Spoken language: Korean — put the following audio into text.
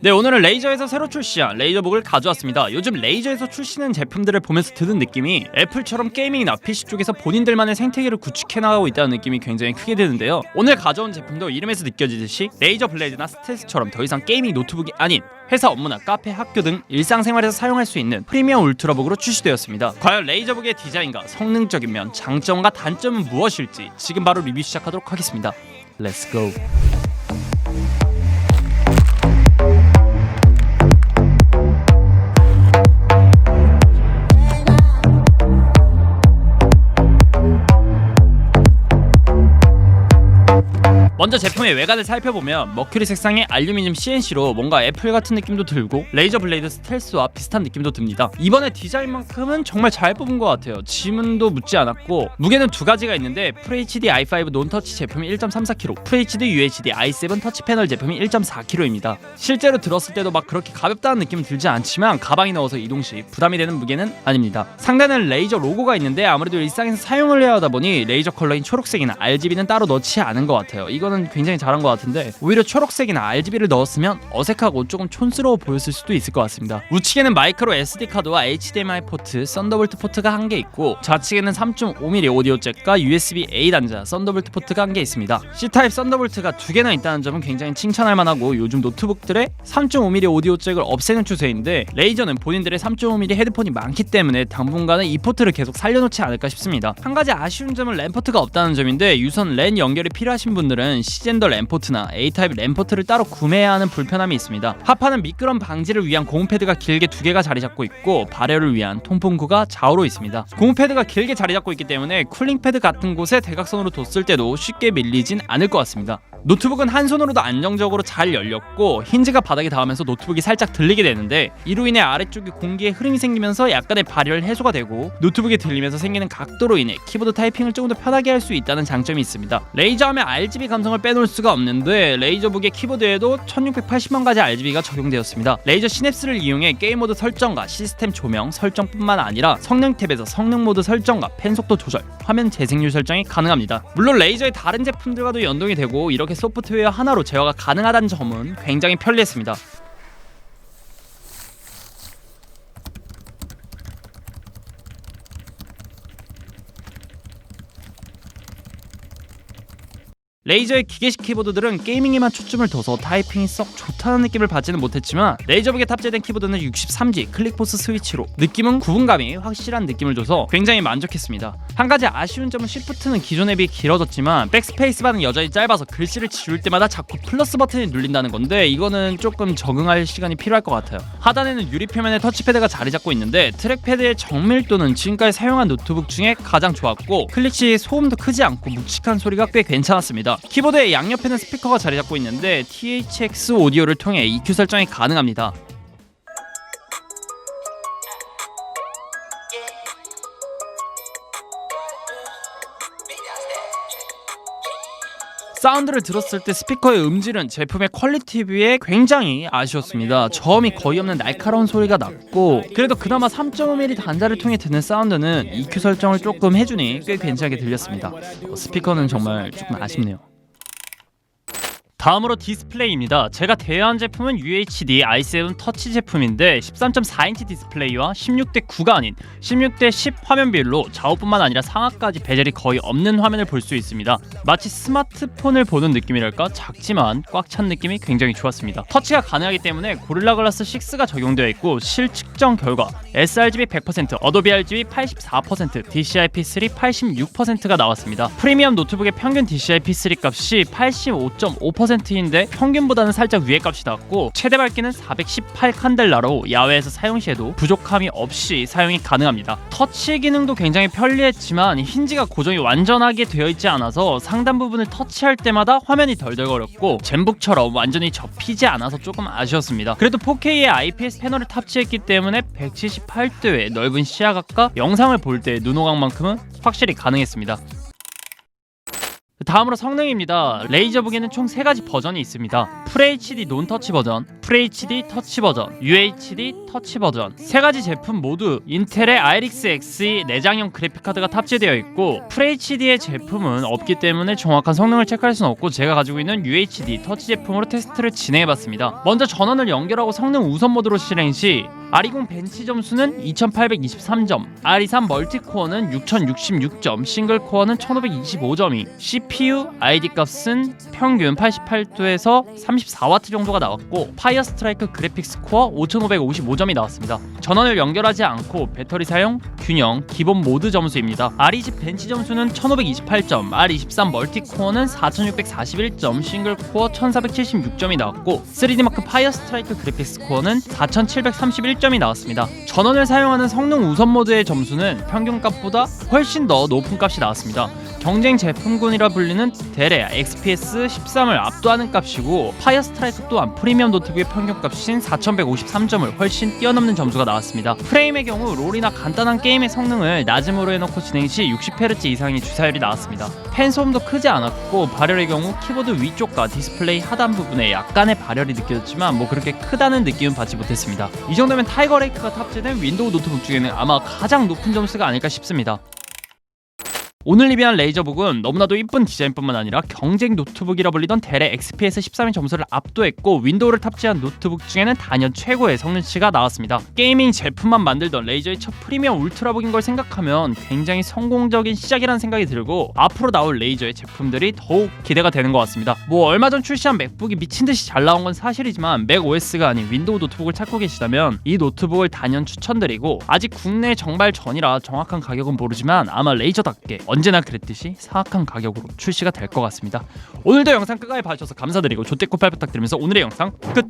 네, 오늘은 레이저에서 새로 출시한 레이저북을 가져왔습니다. 요즘 레이저에서 출시하는 제품들을 보면서 드는 느낌이 애플처럼 게이밍이나 PC 쪽에서 본인들만의 생태계를 구축해 나가고 있다는 느낌이 굉장히 크게 드는데요. 오늘 가져온 제품도 이름에서 느껴지듯이 레이저 블레이드나 스텔스처럼 더 이상 게이밍 노트북이 아닌 회사 업무나 카페, 학교 등 일상생활에서 사용할 수 있는 프리미엄 울트라북으로 출시되었습니다. 과연 레이저북의 디자인과 성능적인 면, 장점과 단점은 무엇일지 지금 바로 리뷰 시작하도록 하겠습니다. Let's go. 먼저 제품의 외관을 살펴보면 머큐리 색상의 알루미늄 CNC로 뭔가 애플 같은 느낌도 들고 레이저 블레이드 스텔스와 비슷한 느낌도 듭니다. 이번에 디자인만큼은 정말 잘 뽑은 것 같아요. 지문도 묻지 않았고 무게는 두 가지가 있는데 FHD i5 논터치 제품이 1.34kg, FHD UHD i7 터치 패널 제품이 1.4kg입니다. 실제로 들었을 때도 막 그렇게 가볍다는 느낌은 들지 않지만 가방에 넣어서 이동 시 부담이 되는 무게는 아닙니다. 상단에는 레이저 로고가 있는데 아무래도 일상에서 사용을 해야 하다 보니 레이저 컬러인 초록색이나 RGB는 따로 넣지 않은 것 같아요. 이거는 굉장히 잘한 것 같은데 오히려 초록색이나 RGB를 넣었으면 어색하고 조금 촌스러워 보였을 수도 있을 것 같습니다. 우측에는 마이크로 SD 카드와 HDMI 포트, 썬더볼트 포트가 한 개 있고 좌측에는 3.5mm 오디오 잭과 USB-A 단자, 썬더볼트 포트가 한 개 있습니다. C타입 썬더볼트가 두 개나 있다는 점은 굉장히 칭찬할 만하고 요즘 노트북들의 3.5mm 오디오 잭을 없애는 추세인데 레이저는 본인들의 3.5mm 헤드폰이 많기 때문에 당분간은 이 포트를 계속 살려놓지 않을까 싶습니다. 한 가지 아쉬운 점은 랜 포트가 없다는 점인데 유선 랜 연결이 필요하신 분들은 시젠더 랜포트나 A타입 랜포트를 따로 구매해야 하는 불편함이 있습니다. 하파는 미끄럼 방지를 위한 고무 패드가 길게 두 개가 자리 잡고 있고 발열을 위한 통풍구가 좌우로 있습니다. 고무 패드가 길게 자리 잡고 있기 때문에 쿨링 패드 같은 곳에 대각선으로 뒀을 때도 쉽게 밀리진 않을 것 같습니다. 노트북은 한 손으로도 안정적으로 잘 열렸고 힌지가 바닥에 닿으면서 노트북이 살짝 들리게 되는데 이로 인해 아래쪽에 공기의 흐름이 생기면서 약간의 발열 해소가 되고 노트북이 들리면서 생기는 각도로 인해 키보드 타이핑을 조금 더 편하게 할 수 있다는 장점이 있습니다. 레이저 하면 RGB 감성을 빼놓을 수가 없는데 레이저북의 키보드에도 1680만 가지 RGB가 적용되었습니다. 레이저 시냅스를 이용해 게임 모드 설정과 시스템 조명 설정뿐만 아니라 성능 탭에서 성능 모드 설정과 펜 속도 조절, 화면 재생률 설정이 가능합니다. 물론 레이저의 다른 제품들과도 연동이 되고 이렇게 소프트웨어 하나로 제어가 가능하다는 점은 굉장히 편리했습니다. 레이저의 기계식 키보드들은 게이밍에만 초점을 둬서 타이핑이 썩 좋다는 느낌을 받지는 못했지만 레이저북에 탑재된 키보드는 63G 클릭포스 스위치로 느낌은 구분감이 확실한 느낌을 줘서 굉장히 만족했습니다. 한 가지 아쉬운 점은 시프트는 기존에 비해 길어졌지만 백스페이스바는 여전히 짧아서 글씨를 지울 때마다 자꾸 플러스 버튼이 눌린다는 건데 이거는 조금 적응할 시간이 필요할 것 같아요. 하단에는 유리 표면에 터치패드가 자리 잡고 있는데 트랙패드의 정밀도는 지금까지 사용한 노트북 중에 가장 좋았고 클릭 시 소음도 크지 않고 묵직한 소리가 꽤 괜찮았습니다. 키보드의 양옆에는 스피커가 자리 잡고 있는데 THX 오디오를 통해 EQ 설정이 가능합니다. 사운드를 들었을 때 스피커의 음질은 제품의 퀄리티에 비해 굉장히 아쉬웠습니다. 저음이 거의 없는 날카로운 소리가 났고 그래도 그나마 3.5mm 단자를 통해 듣는 사운드는 EQ 설정을 조금 해주니 꽤 괜찮게 들렸습니다. 스피커는 정말 조금 아쉽네요. 다음으로 디스플레이입니다. 제가 대여한 제품은 UHD i7 터치 제품인데 13.4인치 디스플레이와 16대 9가 아닌 16대 10 화면 비율로 좌우뿐만 아니라 상하까지 베젤이 거의 없는 화면을 볼 수 있습니다. 마치 스마트폰을 보는 느낌이랄까? 작지만 꽉 찬 느낌이 굉장히 좋았습니다. 터치가 가능하기 때문에 고릴라 글라스 6가 적용되어 있고 실측정 결과 sRGB 100%, 어도비 RGB 84%, DCI-P3 86%가 나왔습니다. 프리미엄 노트북의 평균 DCI-P3 값이 85.5%인데 평균보다는 살짝 위의 값이 나왔고 최대 밝기는 418 칸델라로 야외에서 사용 시에도 부족함이 없이 사용이 가능합니다. 터치 기능도 굉장히 편리했지만 힌지가 고정이 완전하게 되어 있지 않아서 상단 부분을 터치할 때마다 화면이 덜덜거렸고 젠북처럼 완전히 접히지 않아서 조금 아쉬웠습니다. 그래도 4K의 IPS 패널을 탑재했기 때문에 178도의 넓은 시야각과 영상을 볼 때 눈호강만큼은 확실히 가능했습니다. 다음으로 성능입니다. 레이저북에는 총 3가지 버전이 있습니다. FHD 논터치 버전, FHD 터치 버전, UHD 터치 버전. 3가지 제품 모두 인텔의 IRIX Xe 내장형 그래픽카드가 탑재되어 있고 FHD의 제품은 없기 때문에 정확한 성능을 체크할 수는 없고 제가 가지고 있는 UHD 터치 제품으로 테스트를 진행해봤습니다. 먼저 전원을 연결하고 성능 우선 모드로 실행 시 R20 벤치 점수는 2823점, R23 멀티코어는 6066점, 싱글코어는 1525점이, CPU, ID 값은 평균 88도에서 34W 정도가 나왔고 파이어 스트라이크 그래픽스 코어 5555점이 나왔습니다. 전원을 연결하지 않고 배터리 사용, 균형, 기본 모드 점수입니다. R20 벤치 점수는 1528점, R23 멀티코어는 4641점, 싱글코어 1476점이 나왔고 3D마크 파이어 스트라이크 그래픽스 코어는 4731점이 나왔습니다. 전원을 사용하는 성능 우선 모드의 점수는 평균값보다 훨씬 더 높은 값이 나왔습니다. 경쟁 제품군이라 불리는 델의 XPS 13을 압도하는 값이고 파이어 스트라이크 또한 프리미엄 노트북의 평균값인 4153점을 훨씬 뛰어넘는 점수가 나왔습니다. 프레임의 경우 롤이나 간단한 게임의 성능을 낮음으로 해놓고 진행 시 60Hz 이상의 주사율이 나왔습니다. 펜 소음도 크지 않았고 발열의 경우 키보드 위쪽과 디스플레이 하단 부분에 약간의 발열이 느껴졌지만 뭐 그렇게 크다는 느낌은 받지 못했습니다. 이 정도면 타이거 레이크가 탑재된 윈도우 노트북 중에는 아마 가장 높은 점수가 아닐까 싶습니다. 오늘 리뷰한 레이저북은 너무나도 이쁜 디자인뿐만 아니라 경쟁 노트북이라 불리던 델의 XPS 13의 점수를 압도했고 윈도우를 탑재한 노트북 중에는 단연 최고의 성능치가 나왔습니다. 게이밍 제품만 만들던 레이저의 첫 프리미엄 울트라북인 걸 생각하면 굉장히 성공적인 시작이라는 생각이 들고 앞으로 나올 레이저의 제품들이 더욱 기대가 되는 것 같습니다. 뭐 얼마 전 출시한 맥북이 미친듯이 잘 나온 건 사실이지만 맥OS가 아닌 윈도우 노트북을 찾고 계시다면 이 노트북을 단연 추천드리고 아직 국내 정발 전이라 정확한 가격은 모르지만 아마 레이저답게 언제나 그랬듯이 사악한 가격으로 출시가 될 것 같습니다. 오늘도 영상 끝까지 봐주셔서 감사드리고 조댓글팔 부탁드리면서 오늘의 영상 끝!